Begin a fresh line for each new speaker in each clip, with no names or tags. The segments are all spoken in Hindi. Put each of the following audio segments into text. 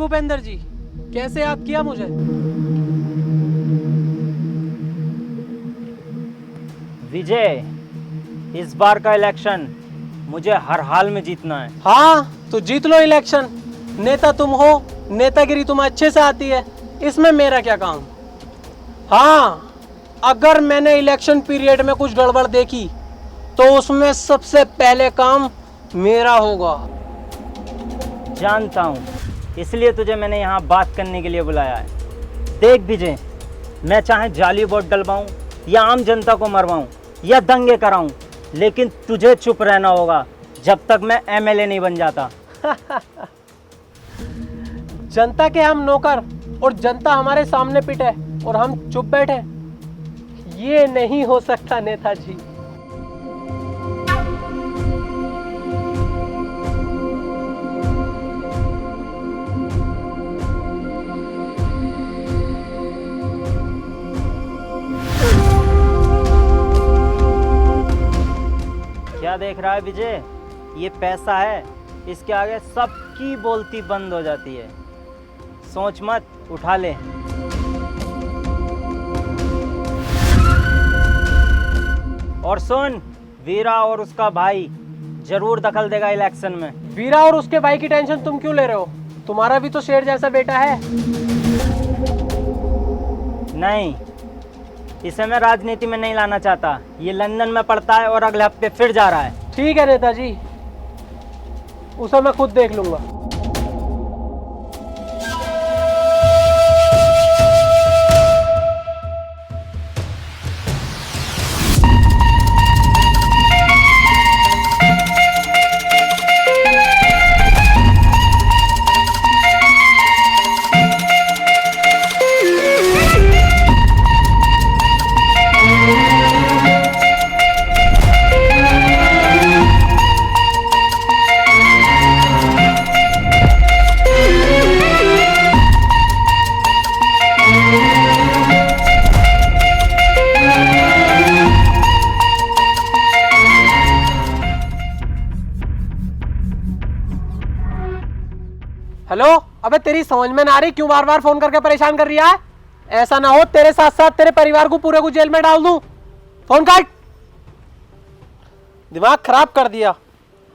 भूपेंद्र जी, कैसे याद किया मुझे?
विजय, इस बार का इलेक्शन मुझे हर हाल में जीतना है।
हाँ तो जीत लो इलेक्शन। नेता तुम हो, नेतागिरी तुम्हें अच्छे से आती है, इसमें मेरा क्या काम। हाँ, अगर मैंने इलेक्शन पीरियड में कुछ गड़बड़ देखी तो उसमें सबसे पहले काम मेरा होगा।
जानता हूँ, इसलिए तुझे मैंने यहाँ बात करने के लिए बुलाया है। देख विजय, मैं चाहे जाली वोट डलवाऊँ या आम जनता को मरवाऊँ या दंगे कराऊँ, लेकिन तुझे चुप रहना होगा जब तक मैं एमएलए नहीं बन जाता।
जनता के हम नौकर और जनता हमारे सामने पिटे और हम चुप बैठे, ये नहीं हो सकता नेताजी।
क्या देख रहा है विजय? ये पैसा है, इसके आगे सबकी बोलती बंद हो जाती है। सोच मत, उठा ले। और सुन, वीरा और उसका भाई जरूर दखल देगा इलेक्शन में।
वीरा और उसके भाई की टेंशन तुम क्यों ले रहे हो? तुम्हारा भी तो शेर जैसा बेटा है।
नहीं, इसे मैं राजनीति में नहीं लाना चाहता। ये लंदन में पढ़ता है और अगले हफ्ते फिर जा रहा है।
ठीक है नेताजी, उसे मैं खुद देख लूंगा। हेलो, अबे तेरी समझ में ना आ रही क्यों बार बार फोन करके परेशान कर रही है? ऐसा ना हो तेरे साथ साथ तेरे परिवार को पूरे को जेल में डाल दूं। फोन काट। दिमाग खराब कर दिया।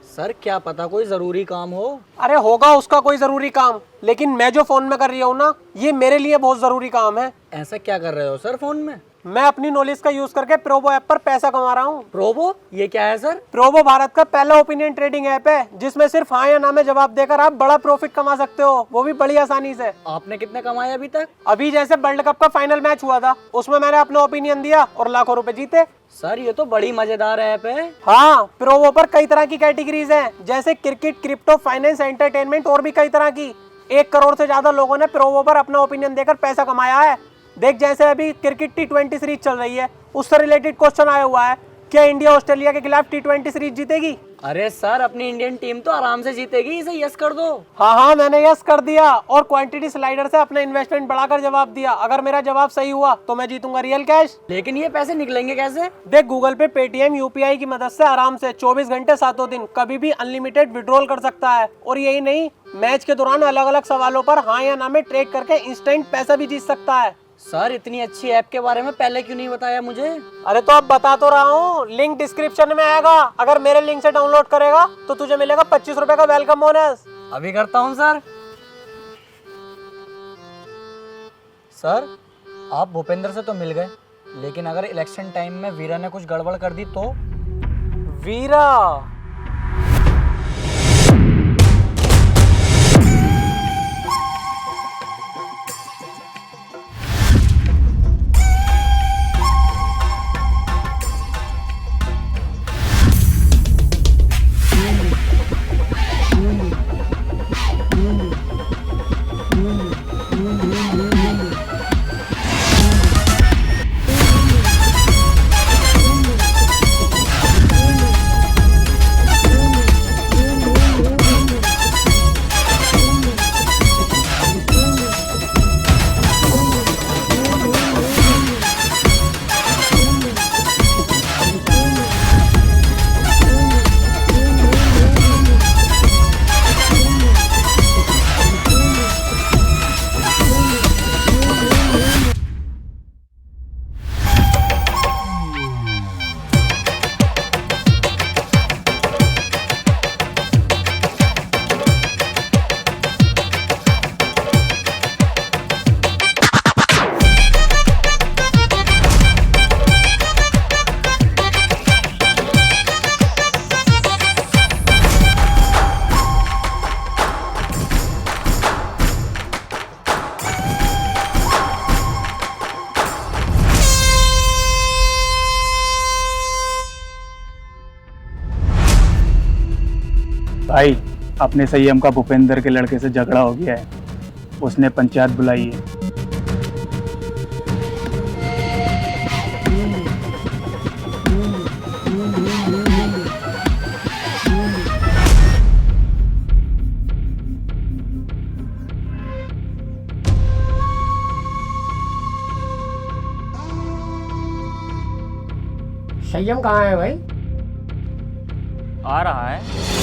सर क्या पता कोई जरूरी काम हो।
अरे होगा उसका कोई जरूरी काम, लेकिन मैं जो फोन में कर रही हूँ ना, ये मेरे लिए बहुत जरूरी काम है।
ऐसा क्या कर रहे हो सर फोन में?
मैं अपनी नॉलेज का यूज करके प्रोबो ऐप पर पैसा कमा रहा हूँ।
प्रोबो, ये क्या है सर?
प्रोबो भारत का पहला ओपिनियन ट्रेडिंग ऐप है, जिसमें सिर्फ हाँ या ना में जवाब देकर आप बड़ा प्रॉफिट कमा सकते हो, वो भी बड़ी आसानी से।
आपने कितने कमाए अभी तक?
अभी जैसे वर्ल्ड कप का फाइनल मैच हुआ था, उसमें मैंने अपना ओपिनियन दिया और लाखों रुपए जीते।
सर ये तो बड़ी मजेदार ऐप है।
हाँ, प्रोबो पर कई तरह की कैटेगरीज हैं, जैसे क्रिकेट, क्रिप्टो, फाइनेंस, एंटरटेनमेंट और भी कई तरह की। 1 करोड़ से ज्यादा लोगों ने प्रोबो पर अपना ओपिनियन देकर पैसा कमाया है। देख, जैसे अभी क्रिकेट T20 सीरीज चल रही है, उससे रिलेटेड क्वेश्चन आया हुआ है, क्या इंडिया ऑस्ट्रेलिया के खिलाफ T20 सीरीज जीतेगी?
अरे सर अपनी इंडियन टीम तो आराम से जीतेगी, इसे यस कर दो।
हाँ, मैंने यस कर दिया और क्वांटिटी स्लाइडर से अपना इन्वेस्टमेंट बढ़ाकर जवाब दिया। अगर मेरा जवाब सही हुआ तो मैं जीतूंगा रियल कैश।
लेकिन ये पैसे निकलेंगे कैसे?
देख, गूगल पे, पेटीएम, यूपीआई की मदद से आराम से 24 घंटे 7 दिन कभी भी अनलिमिटेड विड्रॉल कर सकता है। और यही नहीं, मैच के दौरान अलग अलग सवालों पर हाँ या ना में ट्रेड करके इंस्टेंट पैसा भी जीत सकता है।
सर इतनी अच्छी ऐप के बारे में पहले क्यों नहीं बताया मुझे?
अरे तो अब बता तो रहा हूँ, लिंक डिस्क्रिप्शन में आएगा। अगर मेरे लिंक से डाउनलोड करेगा तो तुझे मिलेगा 25 रुपए का वेलकम बोनस।
अभी करता हूँ सर। सर आप भूपेंद्र से तो मिल गए, लेकिन अगर इलेक्शन टाइम में वीरा ने कुछ गड़बड़ कर दी तो?
वीरा?
भाई अपने संयम का भूपेंद्र के लड़के से झगड़ा हो गया है, उसने पंचायत बुलाई है।
संयम कहाँ है भाई?
आ रहा है।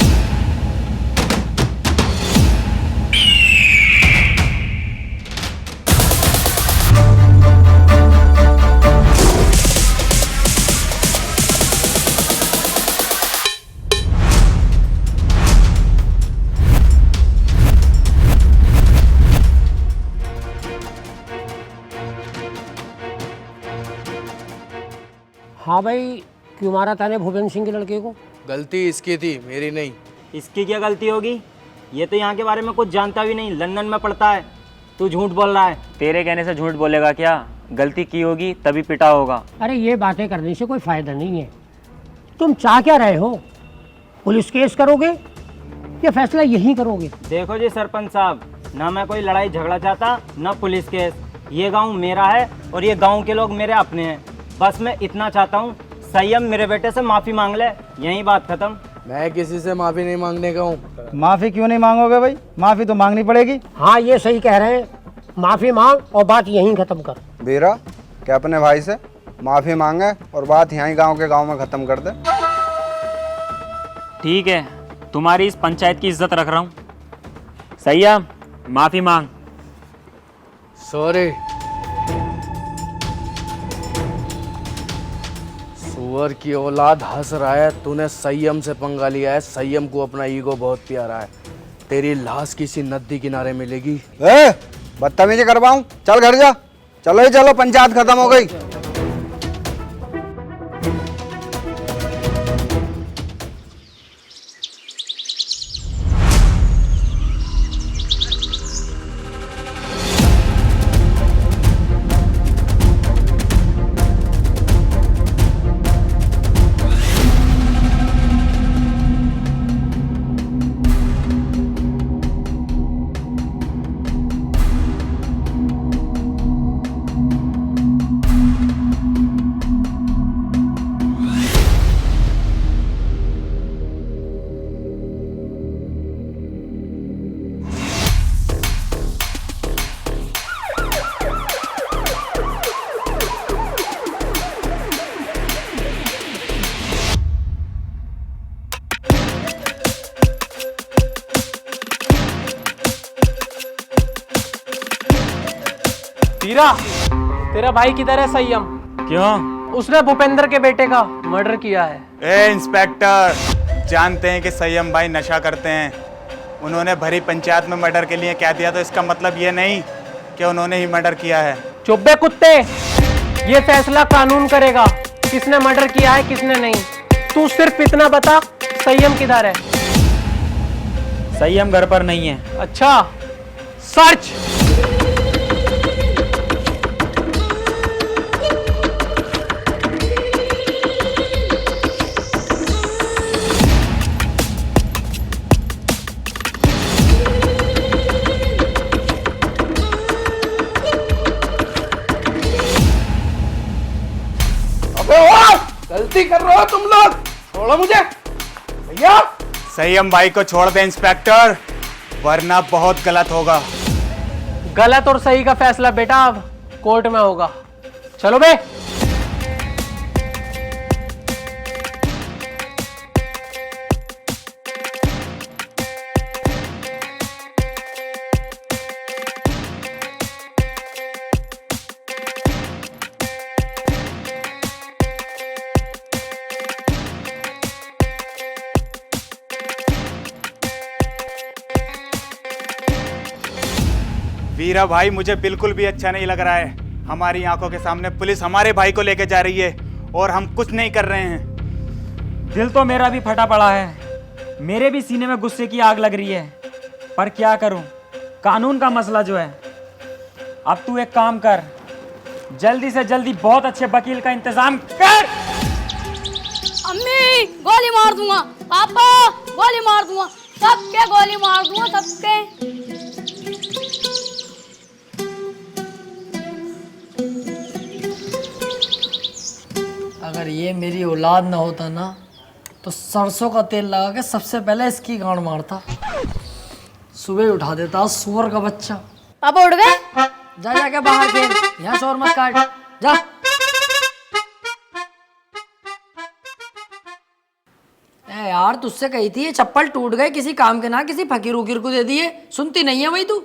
हाँ भाई, क्यों मारा तूने भूपेंद्र सिंह के लड़के को?
गलती इसकी थी, मेरी नहीं।
इसकी क्या गलती होगी? ये तो यहाँ के बारे में कुछ जानता भी नहीं, लंदन में पढ़ता है। तू झूठ बोल रहा है।
तेरे कहने से झूठ बोलेगा क्या? गलती की होगी तभी पिटा होगा।
अरे ये बातें करने से कोई फायदा नहीं है। तुम चाह क्या रहे हो? पुलिस केस करोगे या फैसला यहीं करोगे?
देखो जी सरपंच साहब, ना मैं कोई लड़ाई झगड़ा चाहता ना पुलिस केस। ये गांव मेरा है और ये गांव के लोग मेरे अपने हैं। बस मैं इतना चाहता हूँ, संयम मेरे बेटे से माफ़ी मांग ले, यही बात खत्म।
मैं किसी से माफी नहीं मांगने का हूँ।
माफी क्यों नहीं मांगोगे भाई? माफी तो मांगनी पड़ेगी।
हाँ ये सही कह रहे हैं, माफी मांग और बात यहीं खत्म कर।
बीरा क्या अपने भाई से माफी मांगे और बात यहीं गांव के गांव में खत्म कर दे।
ठीक है, तुम्हारी इस पंचायत की इज्जत रख रहा हूँ। संयम माफी मांग।
सॉरी। सुअर की औलाद हंस रहा है, तूने संयम से पंगा लिया है। संयम को अपना ईगो बहुत प्यारा है। तेरी लाश किसी नदी किनारे मिलेगी।
ए बदतमीजी करवाऊं? चल घर जा। चलो ही चलो, पंचायत खत्म हो गई।
वीरा, तेरा भाई किधर है संयम?
क्यों?
उसने भूपेंद्र के बेटे का मर्डर किया है।
ए इंस्पेक्टर, जानते हैं कि संयम भाई नशा करते हैं। उन्होंने भरी पंचायत में मर्डर के लिए कह दिया तो इसका मतलब ये नहीं कि उन्होंने ही मर्डर किया है।
चुप बे कुत्ते, ये फैसला कानून करेगा किसने मर्डर किया है किसने नहीं। तू सिर्फ इतना बता, संयम किधर है?
संयम घर पर नहीं है।
अच्छा, सर्च।
गलती कर रहे हो तुम लोग, छोड़ो मुझे। भैया
संयम भाई को छोड़ दे इंस्पेक्टर, वरना बहुत गलत होगा।
गलत और सही का फैसला बेटा अब कोर्ट में होगा। चलो बे।
वीरा भाई, मुझे बिल्कुल भी अच्छा नहीं लग रहा है। हमारी आंखों के सामने पुलिस हमारे भाई को लेके जा रही है और हम कुछ नहीं कर रहे हैं।
दिल तो मेरा भी फटा पड़ा है, मेरे भी सीने में गुस्से की आग लग रही है, पर क्या करूं, कानून का मसला जो है। अब तू एक काम कर, जल्दी से जल्दी बहुत अच्छे वकील का इंतजाम कर।
अम्मी गोली मार दूंगा, पापा गोली मार दूंगा, सबके गोली मार दूंगा सबके।
अगर ये मेरी औलाद ना होता ना तो सरसों का तेल लगा के सबसे पहले इसकी गांड मारता। सुबह ही उठा देता सुअर का बच्चा।
पापा उठ गए?
जा जाके बाहर खेल, यहाँ शोर मत काट, जा। ए यार तुझसे कही थी ये चप्पल टूट गए किसी काम के ना किसी फकीर उकीर को दे दिए, सुनती नहीं है भाई तू।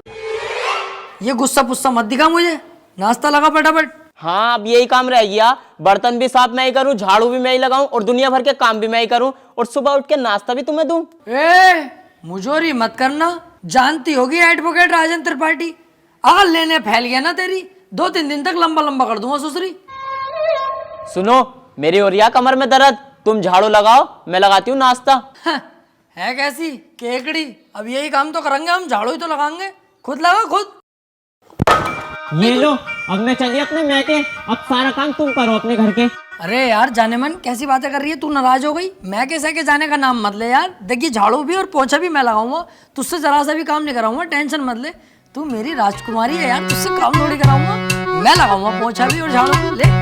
ये गुस्सा पुस्सा मत दिखा मुझे, नाश्ता लगा फटाफट।
हाँ अब यही काम रह गया, बर्तन भी साफ मैं ही करूँ, झाड़ू भी मैं ही लगाऊं और दुनिया भर के काम भी मैं ही करूं और सुबह उठ के नाश्ता भी तुम्हें दूं।
ए मुझोरी मत करना, जानती होगी एडवोकेट राजन त्रिपाठी, अगर लेने फैल गया ना तेरी 2-3 दिन तक लंबा लंबा कर दूंगा ससुरी।
सुनो मेरी ओरिया कमर में दर्द, तुम झाड़ू लगाओ मैं लगाती हूँ नाश्ता।
है कैसी केकड़ी, अब यही काम तो करेंगे हम, झाड़ू ही तो लगाएंगे, खुद लगा खुद।
ये लो अब मैं चलिए अपने मैके, अब सारा काम तुम करो अपने घर के।
अरे यार जाने मन कैसी बातें कर रही है, तू नाराज हो गई? मैं कैसे के जाने का नाम मत ले यार, देखिए झाड़ू भी और पोछा भी मैं लगाऊंगा, तुझसे जरा सा भी काम नहीं कराऊंगा, टेंशन मत ले। तू मेरी राजकुमारी है यार, तुझसे काम थोड़ी कराऊंगा, मैं लगाऊंगा पोछा भी और झाड़ू भी। ले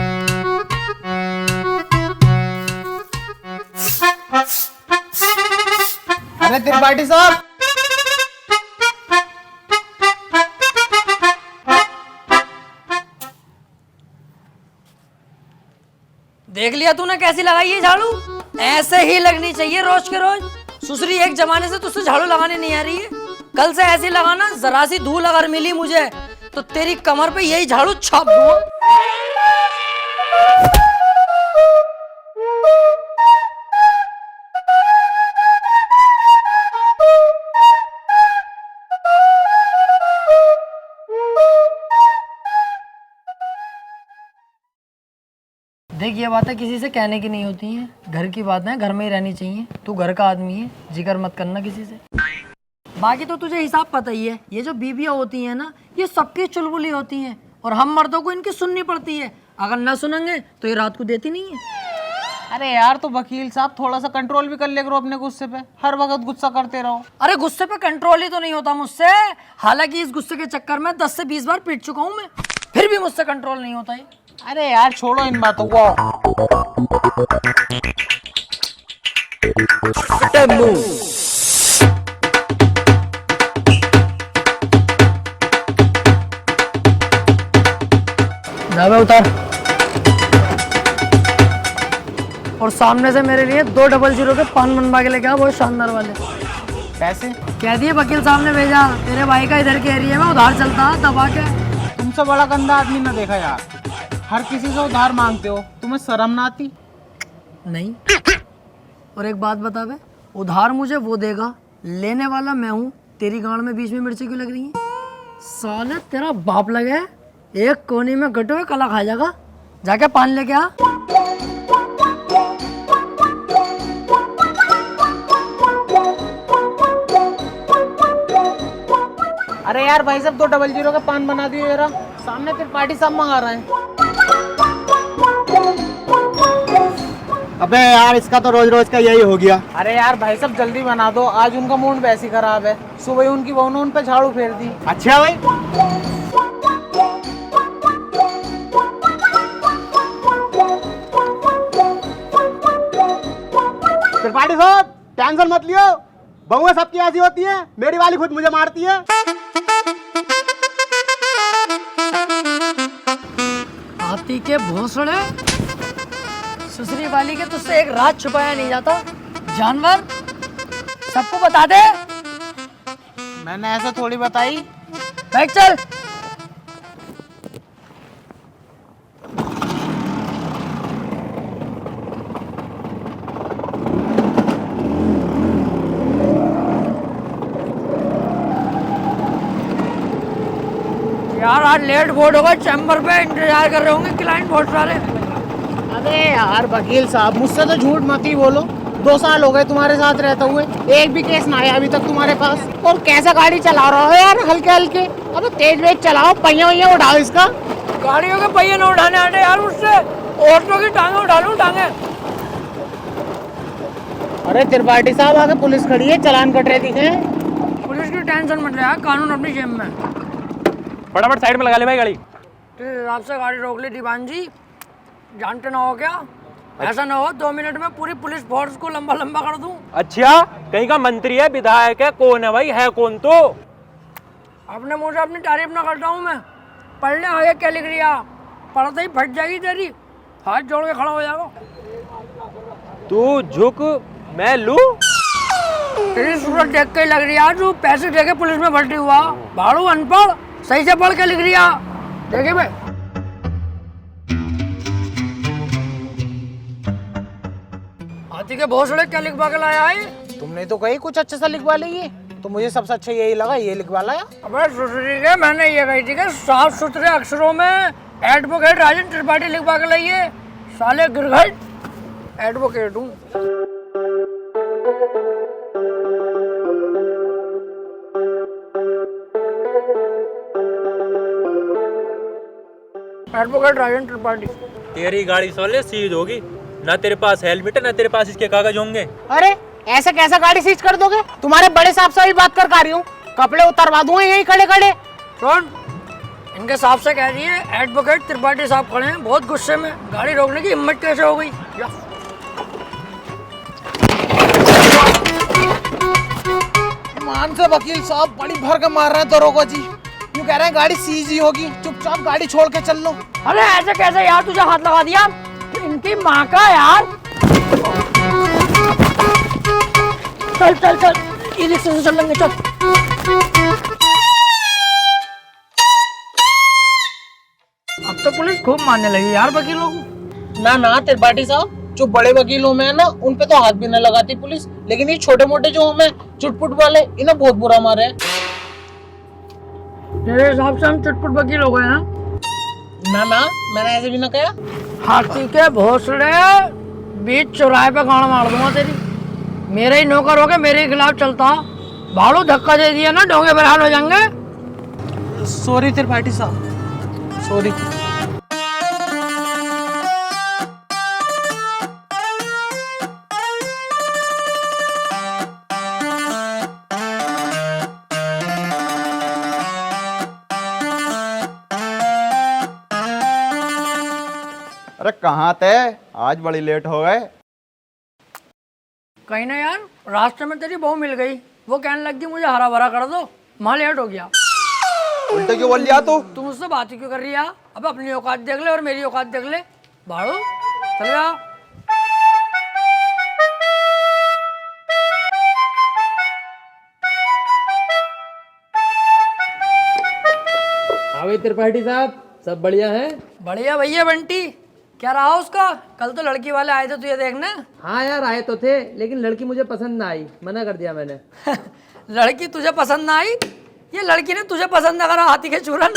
अरे त्रिपाठी साहब,
देख लिया तूने कैसी लगाई है झाड़ू, ऐसे ही लगनी चाहिए रोज के रोज। सुसरी एक जमाने से तुझसे झाड़ू लगाने नहीं आ रही है, कल से ऐसी लगाना, जरा सी धूल अगर मिली मुझे तो तेरी कमर पे यही झाड़ू छाप दूंगा। देख ये बातें किसी से कहने की नहीं होती हैं, घर की बातें घर में ही रहनी चाहिए। तू घर का आदमी है, जिक्र मत करना किसी से। बाकी तो तुझे हिसाब पता ही है, ये जो बीबियाँ होती हैं ना ये सबकी चुलबुली होती हैं और हम मर्दों को इनकी सुननी पड़ती है, अगर ना सुनेंगे तो ये रात को देती नहीं है।
अरे यार तो वकील साहब थोड़ा सा कंट्रोल भी कर ले करो अपने गुस्से पे, हर वक्त गुस्सा करते रहो।
अरे गुस्से पे कंट्रोल ही तो नहीं होता मुझसे, हालांकि इस गुस्से के चक्कर में 10 से 20 बार पीट चुका हूँ मैं, फिर भी मुझसे कंट्रोल नहीं होता है।
अरे यार छोड़ो इन बातों को।
जावे उतार, और सामने से मेरे लिए 200 के पान बनवा के लेके आ, बहुत शानदार वाले।
पैसे
कह दिए वकील साहब ने भेजा, तेरे भाई का इधर के एरिया में उधार चलता है दबा के।
तुमसे बड़ा गंदा आदमी ना देखा यार, हर किसी से उधार मांगते हो, तुम्हें शर्म ना आती?
नहीं, और एक बात बता बे, उधार मुझे वो देगा, लेने वाला मैं हूँ, तेरी गांड में बीच में मिर्ची क्यों लग रही है? साले तेरा बाप लगे, एक कोने में गटो है, कला खा जाएगा, जाके पान लेके आ।
अरे यार भाई साहब 200 का पान बना दियो जरा, सामने त्रिपाठी साहब मंगा रहे हैं।
अबे यार इसका तो रोज रोज का यही हो गया।
अरे यार भाई साहब जल्दी बना दो, आज उनका मूड वैसे ही खराब है, सुबह उनकी बहू ने उन पे झाड़ू फेर दी।
अच्छा भाई, त्रिपाठी साहब टेंशन मत लियो, बहुएं सबकी ऐसी होती हैं, मेरी वाली खुद मुझे मारती है।
हाथी के भोसड़े, सुसरी वाली के तुझसे एक रात छुपाया नहीं जाता, जानवर सबको बता दे।
मैंने ऐसा थोड़ी बताई।
बैठ चल। यार आज लेट बोर्ड होगा, चैम्बर पे इंतजार कर रहे होंगे क्लाइंट बहुत सारे।
अबे यार वकील साहब मुझसे तो झूठ मत ही बोलो, 2 साल हो गए तुम्हारे साथ रहते हुए, एक भी केस ना आया अभी तक तुम्हारे पास। और कैसा गाड़ी चला रहा हो यार, हल्के हल्के, अबे तेज वेज चलाओ, पहिया वहिया उठाओ इसका।
गाड़ियों के पहिए न उठाने आते यार मुझसे, ऑटो की टांगे उठा लूं टांगे।
अरे त्रिपाठी साहब आगे पुलिस खड़ी है, चालान कट रहे दिखे।
पुलिस की टेंशन मत ले, कानून अपनी जेब में।
फटाफट साइड में लगा ले भाई गाड़ी।
तेरे हिसाब से गाड़ी रोक ली दीवान जी, जानते ना हो क्या? ऐसा ना हो 2 मिनट में पूरी पुलिस फोर्स को लंबा लंबा कर दूं।
अच्छा, कहीं का मंत्री है, विधायक है, कौन है भाई? है कौन? तो
अपने मुंह से अपनी तारीफ ना करता हूँ मैं। पढ़ने आगे क्या लिख रिया, पढ़ते ही फट जाएगी तेरी, हाथ जोड़ के खड़ा हो जाएगा।
तू झुक, मैं लू।
तेरी सूरत देख के लग रही है तू पैसे दे के पुलिस में भर्ती हुआ। भाड़ू अनपढ़, सही से पढ़ के लिख रिया। देखे भाई, हाथी के भोसड़े क्या लिखवा के लाया है?
तुमने तो कही कुछ अच्छा सा लिखवा ली, तो मुझे सबसे अच्छा यही लगा, ये लिखवा लाया।
अबे सुथरी के मैंने ये कही थी कि साफ सुथरे अक्षरों में एडवोकेट राजन त्रिपाठी लिखवा के लाइए। साले गिरघट एडवोकेट हूँ। एडवोकेट राजन त्रिपाठी।
तेरी गाड़ी साले सीज होगी, ना तेरे पास हेलमेट है, ना तेरे पास इसके कागज होंगे।
अरे ऐसे कैसा गाड़ी सीज कर दोगे? तुम्हारे बड़े साहब से भी बात कर रही हूँ, कपड़े उतरवा दूंगा यही खड़े खड़े।
सुन, इनके साहब से कह दिए एडवोकेट त्रिपाठी साहब खड़े हैं, बहुत गुस्से में। गाड़ी रोकने की हिम्मत कैसे हो गई?
मान से वकील साहब बड़ी भर के मार रहे हैं दरोगा जी, यूँ कह रहे हैं गाड़ी सीज ही होगी, चुपचाप गाड़ी छोड़ के चल लो।
अरे ऐसे कैसे यार, तुझे हाथ लगा दिया? इनकी माँ का यार। चल चल चल, ई रिक्शा से चल लेंगे, चल। अब तो पुलिस खूब मारने लगी यार वकीलों को।
ना त्रिपाठी साहब, जो बड़े वकीलों में है ना, उन पे तो हाथ भी न लगाती पुलिस, लेकिन ये छोटे मोटे जो हमें चुटपुट वाले, इन्हें बहुत बुरा मारे है।
तेरे हिसाब से हम चुटपुट वकील हो गए हैं?
ना मैंने ऐसे भी ना कहा।
हाथी के भोसड़े, बीच चौराहे पे गाड़ मार दूंगा तेरी। मेरे ही नौकर हो के मेरे ही खिलाफ चलता, भाड़ू धक्का दे दिया ना, डोंगे बरहाल हो जाएंगे।
सॉरी त्रिपाठी साहब, सॉरी।
अरे कहाँ थे? आज बड़ी लेट हो गए।
कहीं ना यार, रास्ते में तेरी बहू मिल गई, वो कहने लगी मुझे हरा भरा कर दो, मां लेट हो गया।
उल्टे क्यों बोल लिया तू?
तुम मुझसे बात ही क्यों कर रही है? अब अपनी औकात देख ले और मेरी औकात देख ले। भाड़ू चल जा।
हाँ त्रिपाठी साहब, सब बढ़िया है?
बढ़िया भैया बंटी, क्या रहा उसका? कल तो लड़की वाले आए थे तुझे देखने।
हाँ यार आए तो थे, लेकिन लड़की मुझे पसंद ना आई, मना कर दिया मैंने।
लड़की तुझे पसंद ना आई? ये लड़की ने तुझे पसंद ना करा, हाथी के चूरन।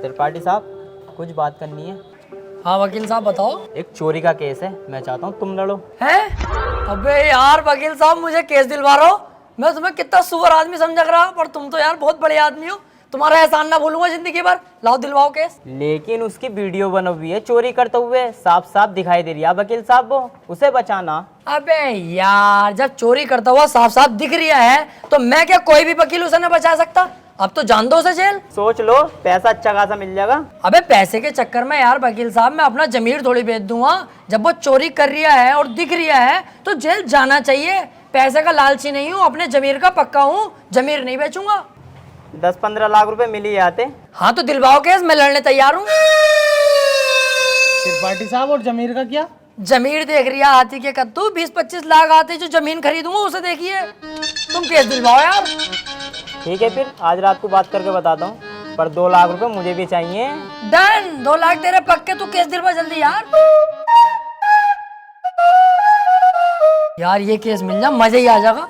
त्रिपाठी साहब, कुछ बात करनी है।
हाँ वकील साहब बताओ।
एक चोरी का केस है, मैं चाहता हूँ तुम लड़ो।
है? अबे यार वकील साहब, मुझे केस दिलवा रहा हो? मैं तुम्हें कितना सुअर आदमी समझ रहा, पर तुम तो यार बहुत बड़े आदमी हो। तुम्हारा एहसान ना भूलूंगा जिंदगी भर। लाओ दिलवाओ केस।
लेकिन उसकी वीडियो बनी हुई है चोरी करते हुए, साफ साफ दिखाई दे रही है वकील साहब, वो उसे बचाना।
अबे यार, जब चोरी करता हुआ साफ साफ दिख रहा है तो मैं क्या कोई भी वकील उसे न बचा सकता? अब तो जान दो उसे जेल।
सोच लो, पैसा अच्छा खासा मिल जाएगा।
अबे पैसे के चक्कर में यार वकील साहब मैं अपना जमीर थोड़ी बेच दूंगा। जब वो चोरी कर रहा है और दिख रहा है तो जेल जाना चाहिए। पैसे का लालची नहीं हूँ, अपने जमीर का पक्का हूँ, जमीर नहीं बेचूंगा।
10-15 लाख रुपए मिल ही जाते।
हाँ तो दिलवाओ केस, मैं लड़ने तैयार हूँ।
त्रिपाठी साहब और जमीर का क्या?
जमीर देख रही है हाथी के कद्दू, 20-25 लाख आते जो जमीन खरीदूंगा उसे देखिए। तुम केस दिलवाओ यार।
ठीक है, फिर आज रात को बात करके बताता हूँ, पर 2 लाख रुपए मुझे भी चाहिए।
डन, 2 लाख तेरे पक्के, तू केस दिलवा जल्दी यार। यार ये केस मिल जा, मजा ही आ जाएगा।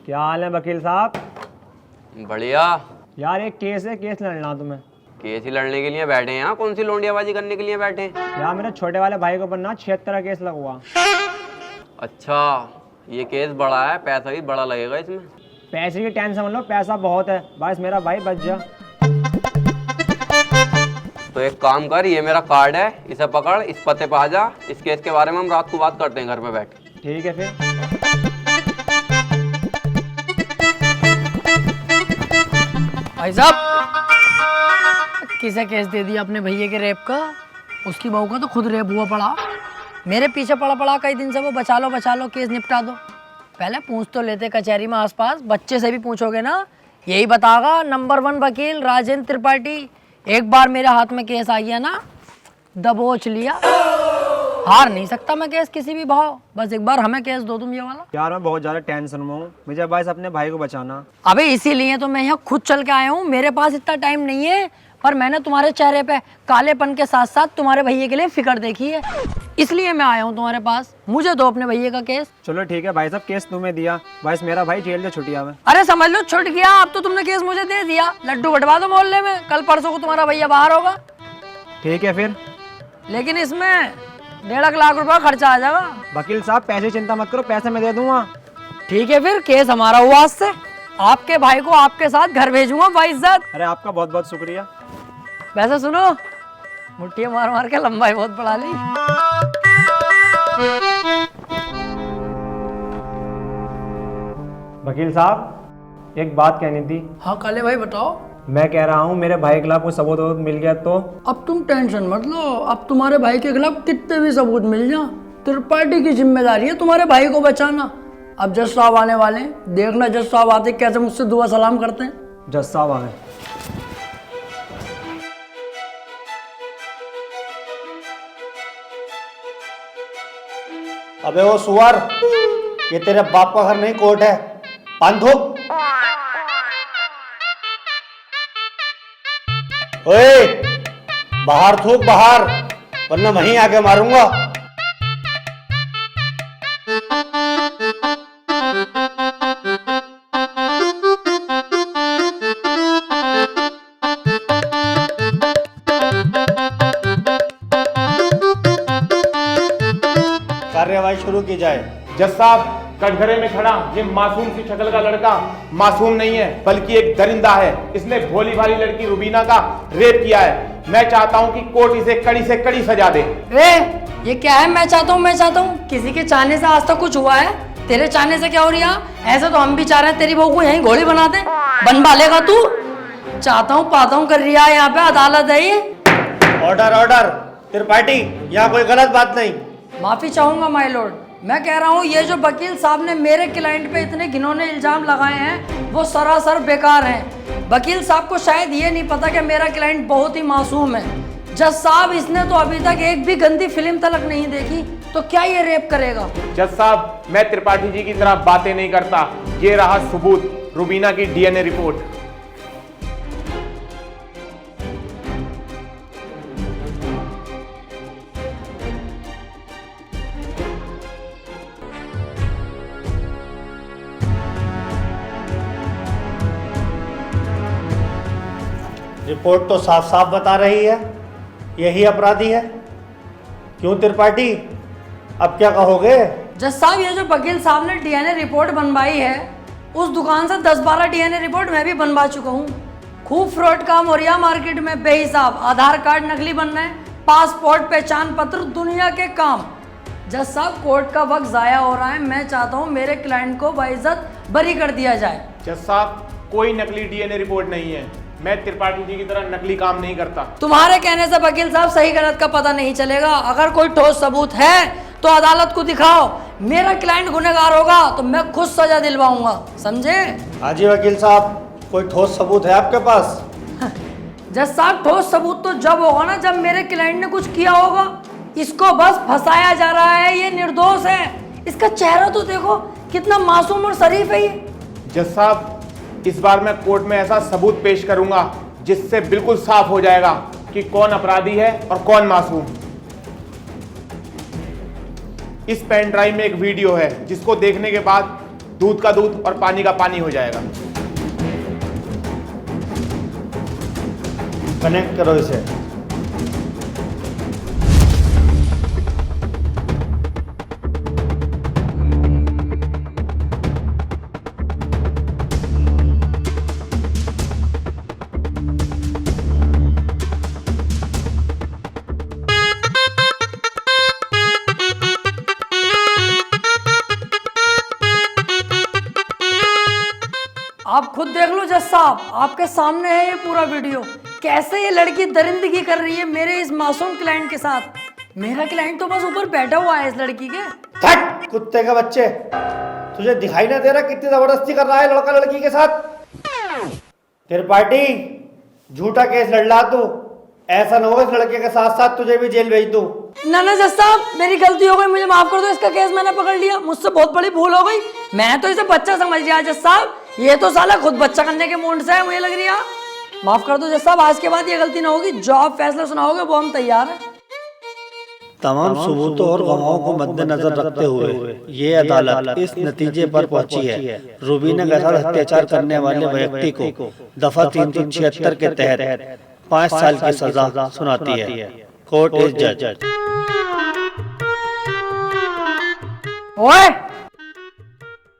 क्या हाल है वकील साहब?
बढ़िया।
यार एक केस है, केस लड़ना तुम्हें।
केस ही लड़ने के लिए बैठे हैं यहाँ? कौन सी लोंडियाबाजी करने के लिए बैठे हैं?
यार मेरे छोटे वाले भाई को बनना 76 का केस लगवा।
अच्छा, ये केस बड़ा है, पैसा भी बड़ा लगेगा इसमें।
पैसे की टेंशन मत लो, पैसा बहुत है, बस मेरा भाई बच जा।
तो एक काम कर, ये मेरा कार्ड है, इसे पकड़, इस पते पे आ जा। इस केस के बारे में हम रात को बात करते हैं घर पे बैठ के।
ठीक है फिर।
भाई साहब, किसे केस दे दिया अपने भैया के रेप का? उसकी बहू का तो खुद रेप हुआ पड़ा। मेरे पीछे पड़ा पड़ा कई दिन से वो, बचा लो केस निपटा दो। पहले पूछ तो लेते कचहरी में आसपास, बच्चे से भी पूछोगे ना, यही बतागा नंबर 1 वकील राजेंद्र त्रिपाठी। एक बार मेरे हाथ में केस आ गया ना, दबोच लिया। हार नहीं सकता मैं केस किसी भी भाव। बस एक बार हमें केस दो तुम ये वाला।
यार मैं बहुत ज्यादा टेंशन में हूँ, मुझे बस अपने भाई को बचाना।
अबे इसीलिए तो मैं यहाँ खुद चल के आया हूँ। मेरे पास इतना टाइम नहीं है, पर मैंने तुम्हारे चेहरे पे कालेपन के साथ साथ तुम्हारे भैया के लिए फिक्र देखी है, इसलिए मैं आया हूँ तुम्हारे पास। मुझे दो अपने भैया का केस।
चलो ठीक है भाई साहब, केस तुम्हें दिया, बस मेरा भाई जेल से छुट्टिया में।
अरे समझ लो छुट गया, अब तो तुमने केस मुझे दे दिया। लड्डू बंटवा दो मोहल्ले में, कल परसों को तुम्हारा भैया बाहर होगा।
ठीक है फिर,
लेकिन इसमें 1.5 लाख रुपया खर्चा आ जाएगा।
वकील साहब पैसे चिंता मत करो, पैसे मैं दे दूंगा।
ठीक है फिर, केस हमारा हुआ आज से। आपके भाई को आपके साथ घर भेजूंगा बाइज्जत।
अरे आपका बहुत बहुत शुक्रिया।
वैसे सुनो, मुट्ठियां मार मार के लंबाई बहुत बढ़ा ली।
वकील साहब एक बात कहनी थी।
हाँ काले भाई बताओ।
मैं कह रहा हूँ मेरे भाई के खिलाफ कोई सबूत मिल गया तो?
अब तुम टेंशन मत लो, अब तुम्हारे भाई के खिलाफ कितने भी सबूत मिल जाए, त्रिपाठी की जिम्मेदारी है तुम्हारे भाई को बचाना। अब जज साहब आने वाले हैं, देखना जज साहब आते कैसे मुझसे दुआ सलाम करते हैं।
जज साहब आ गए।
अबे वो सुअर, ये तेरे बाप का घर नहीं कोर्ट है। पान थूक। ओए, बाहर थूक बाहर, वरना वहीं आके मारूंगा। कार्यवाही शुरू की जाए।
जज साहब, कटघरे में खड़ा ये मासूम सी शक्ल का लड़का मासूम नहीं है, बल्कि एक दरिंदा है। इसने भोली भाली लड़की रुबीना का रेप किया है। मैं चाहता हूं कि कोर्ट इसे कड़ी से कड़ी सजा दे।
ये क्या है? मैं चाहता हूँ? किसी के चाहने से आज तक कुछ हुआ है? तेरे चाहने से क्या हो रहा? ऐसे तो हम भी चाह रहे हैं तेरी बहू को यहीं घोड़ी बना दे। बनवा लेगा तू? चाहता हूँ पाता हूँ कर रहा है, यहाँ पे अदालत है ये।
ऑर्डर त्रिपाठी, यहाँ कोई गलत बात नहीं।
माफी चाहूंगा माय लॉर्ड। मैं कह रहा हूँ ये जो वकील साहब ने मेरे क्लाइंट पे इतने घिनौने इल्जाम लगाए हैं वो सरासर बेकार हैं। वकील साहब को शायद ये नहीं पता कि मेरा क्लाइंट बहुत ही मासूम है। जज साहब, इसने तो अभी तक एक भी गंदी फिल्म तलक नहीं देखी, तो क्या ये रेप करेगा?
जज साहब, मैं त्रिपाठी जी की तरह बातें नहीं करता। ये रहा सबूत, रुबीना की डीएनए रिपोर्ट।
रिपोर्ट तो साफ साफ बता रही है यही अपराधी है। क्यों त्रिपाठी, अब क्या कहोगे?
जज साहब, ये जो वकील साहब ने डीएनए रिपोर्ट बनवाई है, उस दुकान से 10-12 डीएनए रिपोर्ट मैं भी बनवा चुका हूँ। खूब फ्रॉड काम हो रहा है मार्केट में बेहिसाब। आधार कार्ड नकली बन रहे हैं, पासपोर्ट, पहचान पत्र, दुनिया के काम। जज साहब, कोर्ट का वक्त जाया हो रहा है। मैं चाहता हूँ मेरे क्लाइंट को बाइज्जत बरी कर दिया जाए।
जज साहब, कोई नकली डीएनए रिपोर्ट नहीं है। मैं त्रिपाठी जी की तरह नकली काम नहीं करता।
तुम्हारे कहने से वकील साहब सही गलत का पता नहीं चलेगा। अगर कोई ठोस सबूत है तो अदालत को दिखाओ। मेरा क्लाइंट गुनहगार होगा तो मैं खुद सजा दिलवाऊंगा, समझे?
हाँ जी वकील साहब, कोई ठोस सबूत है आपके पास?
जज साहब, ठोस सबूत तो जब होगा ना जब मेरे क्लाइंट ने कुछ किया होगा। इसको बस फंसाया जा रहा है, ये निर्दोष है। इसका चेहरा तो देखो, कितना मासूम और शरीफ है ये।
जज साहब, इस बार मैं कोर्ट में ऐसा सबूत पेश करूंगा जिससे बिल्कुल साफ हो जाएगा कि कौन अपराधी है और कौन मासूम। इस पेन ड्राइव में एक वीडियो है जिसको देखने के बाद दूध का दूध और पानी का पानी हो जाएगा।
कनेक्ट करो इसे।
आप खुद देख लो जज साहब, आपके सामने है ये पूरा वीडियो। कैसे ये लड़की दरिंदगी कर रही है मेरे इस मासूम क्लाइंट के साथ। मेरा क्लाइंट तो बस ऊपर बैठा हुआ है इस लड़की के।
हट कुत्ते के बच्चे, तुझे दिखाई ना दे रहा कितनी जबरदस्ती कर रहा है लड़का लड़की के साथ? त्रिपाठी, झूठा केस लड़ ला तू। ऐसा ना हो इस लड़के के साथ साथ तुझे भी जेल भेज दूं।
ना ना जज साहब, मेरी गलती हो गई, मुझे माफ कर दो। इसका केस मैंने पकड़ लिया, मुझसे बहुत बड़ी भूल हो गई। मैं तो इसे बच्चा समझ लिया जज साहब, ये तो साला खुद बच्चा करने के मूड से है, मुझे लग रही है। माफ कर दो जज साहब, आज के बाद ये गलती ना होगी। जो आप फैसला सुनाओगे वो हम तैयार हैं।
तमाम सबूतों और गवाहों को मद्देनजर रखते हुए ये अदालत इस नतीजे पर पहुंची है, रुबीना के साथ अत्याचार करने वाले व्यक्ति को दफा 376 के तहत 5 साल की सजा सुनाती है। कोर्ट इज जज।
ओए,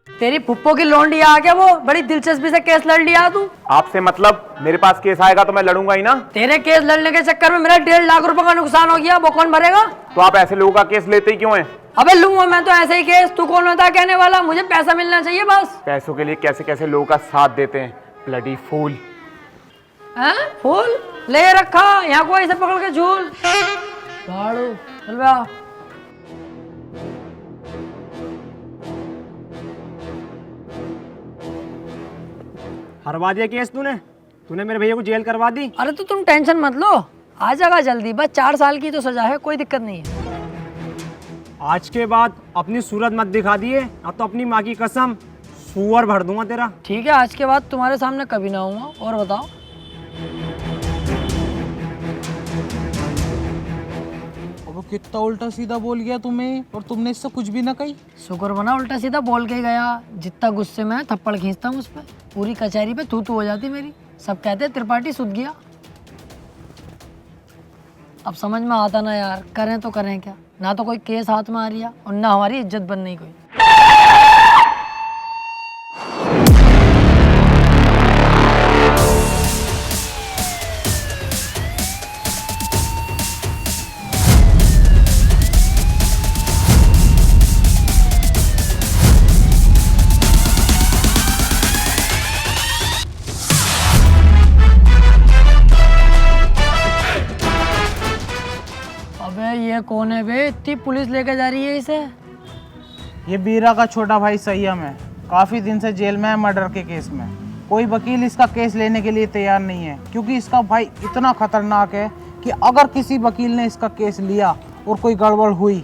तेरी फुप्पो की लोंडी आ गया, वो बड़ी दिलचस्पी से केस लड़ लिया तू।
आपसे मतलब? मेरे पास केस आएगा तो मैं लड़ूंगा ही ना।
तेरे केस लड़ने के चक्कर में मेरा 1.5 लाख रुपए का नुकसान हो गया, वो कौन भरेगा?
तो आप ऐसे लोगों का केस लेते ही क्यों हैं?
अबे लूंगा मैं तो ऐसे ही केस, तू कौन होता है कहने वाला? मुझे पैसा मिलना चाहिए बस।
पैसों के लिए कैसे कैसे लोगों का साथ देते हैं, ब्लडी फूल।
हैं? फूल ले रखा यहाँ को, इसे पकड़ के झूल। गाड़ू चल बे आ।
हरवा दिया केस तूने मेरे भैया को जेल करवा दी।
अरे तो तुम टेंशन मत लो, आ जाएगा जल्दी। बस 4 साल की तो सजा है, कोई दिक्कत नहीं है।
आज के बाद अपनी सूरत मत दिखा दिए, अब तो अपनी माँ की कसम सुअर भर दूंगा तेरा।
ठीक है, आज के बाद तुम्हारे सामने कभी ना आऊंगा। और बताओ?
अब कितना उल्टा सीधा बोल गया तुम्हें, और तुमने इससे कुछ भी ना कही।
शुक्र बना उल्टा सीधा बोल के गया, जितना गुस्से में थप्पड़ खींचता हूँ उस पर, पूरी कचहरी पे तू हो जाती मेरी। सब कहते त्रिपाठी सुध गया। अब समझ में आता ना यार, करें तो करें क्या? ना तो कोई केस हाथ में आ रही है और ना हमारी इज्जत बन रही कोई। ये कौन है बे? इतनी पुलिस लेके जा रही है इसे।
ये बीरा का छोटा भाई संयम है, काफी दिन से जेल में है मर्डर के केस में। कोई वकील इसका केस लेने के लिए तैयार नहीं है, क्योंकि इसका भाई इतना खतरनाक है कि अगर किसी वकील ने इसका केस लिया और कोई गड़बड़ हुई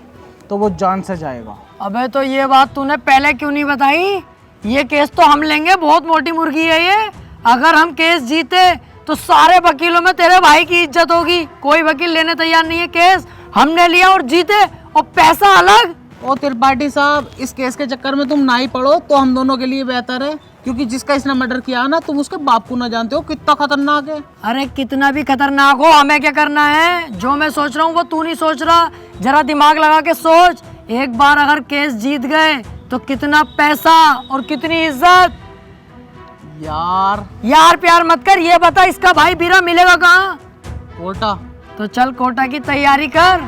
तो वो जान से जाएगा।
अबे तो ये बात तूने पहले क्यों नहीं बताई? ये केस तो हम लेंगे, बहुत मोटी मुर्गी है ये। अगर हम केस जीते तो सारे वकीलों में तेरे भाई की इज्जत होगी। कोई वकील लेने तैयार नहीं है केस, हमने लिया और जीते, और पैसा अलग।
ओ त्रिपाठी साहब, इस केस के चक्कर में तुम ना ही पड़ो तो हम दोनों के लिए बेहतर है, क्योंकि जिसका इसने मर्डर किया ना, तुम उसके बाप को ना जानते हो कितना खतरनाक है।
अरे कितना भी खतरनाक हो, हमें क्या करना है? जो मैं सोच रहा हूँ वो तू नहीं सोच रहा। जरा दिमाग लगा के सोच, एक बार अगर केस जीत गए तो कितना पैसा और कितनी इज्जत। यार प्यार मत कर, ये बता इसका भाई बीरा मिलेगा कहाँ?
कोटा।
तो चल कोटा की तैयारी कर।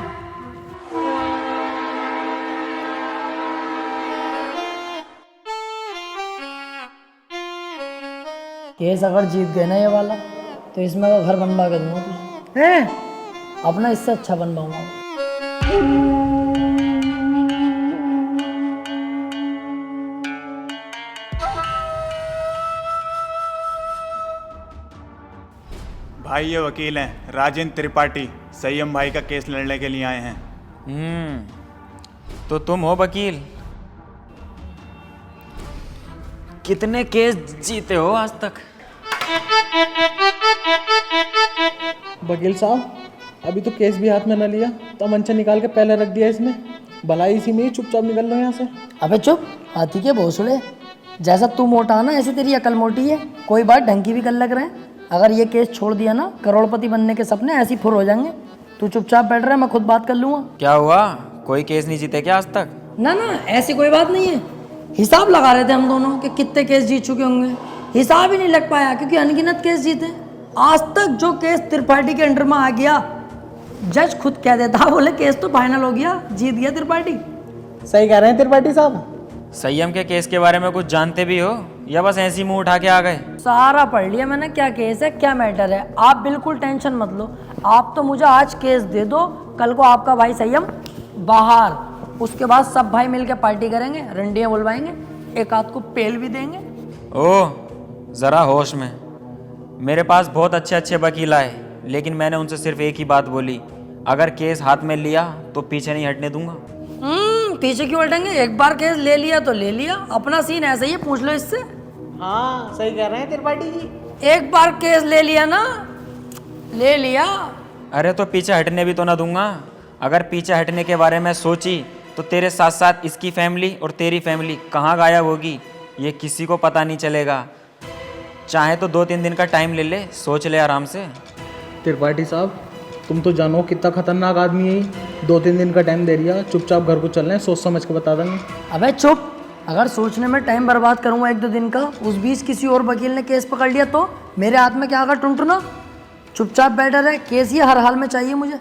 केस अगर जीत गए ना ये वाला, तो इसमें का घर बनवा के दूंगा तुझे। अपना इससे अच्छा बनवाऊंगा।
भाई ये वकील हैं राजेंद्र त्रिपाठी, संयम भाई का केस लड़ने के लिए आए हैं।
तो तुम हो वकील? कितने केस जीते हो आज तक?
वकील साहब, अभी तो केस भी हाथ में न लिया, तो मंचा निकाल के पहले रख दिया इसने। भलाई इसी में ही चुपचाप निकल लो यहाँ से।
अबे चुप, हाथी के भोसड़े। जैसा तू मोटा ना, ऐसे तेरी अकल मोटी है। कोई बात ढंग की भी कर लग रहे हैं। अगर ये केस छोड़ दिया ना, करोड़पति बनने के सपने ऐसे ही फुर हो जाएंगे। तू चुपचाप बैठ रहा है, मैं खुद बात कर लूँगा।
क्या हुआ, कोई केस नहीं जीते क्या आज तक?
ना ना, ऐसी कोई बात नहीं है। हिसाब लगा रहे थे हम दोनों कि कितने केस जीत चुके होंगे। हिसाब ही नहीं लग पाया क्योंकि अनगिनत केस जीते। आज तक जो केस त्रिपाठी के अंडर में आ गया, जज खुद कह देता, बोले केस तो फाइनल हो गया, जीत गया त्रिपाठी।
सही कह रहे हैं त्रिपाठी साहब।
संयम के केस के बारे में कुछ जानते भी हो या बस ऐसी मुंह उठा के आ गए?
सारा पढ़ लिया मैंने, क्या केस है क्या मैटर है। आप बिल्कुल टेंशन मत लो। आप तो मुझे आज केस दे दो, कल को आपका भाई संयम बाहर, उसके बाद सब भाई मिलके पार्टी करेंगे, रंडियाँ बुलवाएंगे, एक आध को पेल भी देंगे।
ओह, ज़रा होश में। मेरे पास बहुत अच्छे अच्छे वकील आए, लेकिन मैंने उनसे सिर्फ एक ही बात बोली, अगर केस हाथ में लिया तो पीछे नहीं हटने दूंगा।
पीछे क्यों हटेंगे? एक बार केस ले लिया तो ले लिया, अपना सीन ऐसा ही है, पूछ लो इससे।
हाँ सही कह रहे हैं त्रिपाठी जी।
एक बार केस ले लिया ना, ले लिया।
अरे तो पीछे हटने भी तो ना दूंगा। अगर पीछे हटने के बारे में सोची तो तेरे साथ साथ इसकी फैमिली और तेरी फैमिली कहाँ गायब होगी ये किसी को पता नहीं चलेगा। चाहे तो 2-3 दिन का टाइम ले ले, सोच ले आराम से।
त्रिपाठी साहब, तुम तो जानो कितना खतरनाक आदमी है। 2-3 दिन का टाइम दे दिया, चुपचाप घर को चलना है, सोच समझ के बता देंगे।
अबे चुप, अगर सोचने में टाइम बर्बाद करूंगा 1-2 दिन का, उस बीच किसी और वकील ने केस पकड़ लिया तो मेरे हाथ में क्या आगा टुनटुना। चुपचाप बैठा रहे, केस ये हर हाल में चाहिए मुझे।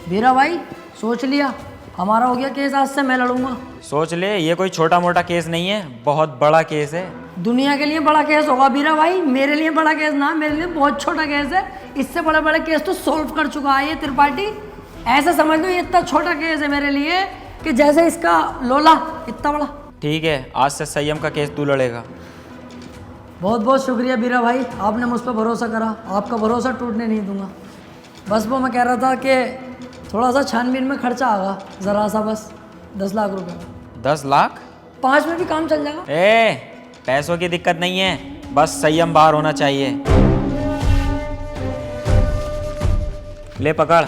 मेरा भाई सोच लिया, हमारा हो गया केस, आज से मैं लड़ूंगा।
सोच ले, ये कोई छोटा मोटा केस नहीं है, बहुत बड़ा केस है।
दुनिया के लिए बड़ा केस होगा बीरा भाई, मेरे लिए बड़ा केस ना, मेरे लिए बहुत छोटा केस है। इससे बड़े बड़े केस तो सोल्व कर चुका है ये त्रिपाठी। ऐसे समझ लो ये इतना छोटा केस है मेरे लिए कि जैसे इसका लोला इतना बड़ा।
ठीक है, आज से संयम का केस तू लड़ेगा।
बहुत बहुत शुक्रिया बीरा भाई, आपने मुझ पर भरोसा करा, आपका भरोसा टूटने नहीं दूंगा। बस वो मैं कह रहा था कि थोड़ा सा छानबीन में खर्चा आगा, ज़रा सा, बस 10 लाख रुपए।
10 लाख?
5 में भी काम चल जाएगा।
पैसों की दिक्कत नहीं है, बस संयम बाहर होना चाहिए। ले पकड़।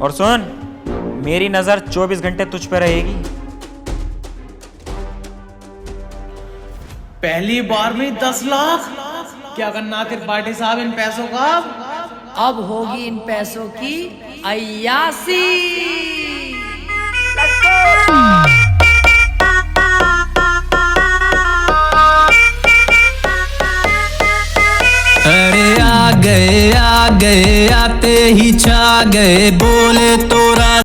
और सुन, मेरी नजर 24 घंटे तुझ पे रहेगी।
पहली बार में 10 लाख? क्या करना त्रिपाठी साहब इन पैसों का?
अब होगी इन पैसों की अय्यासी।
अरे आ गए आते ही छा गए, बोले तो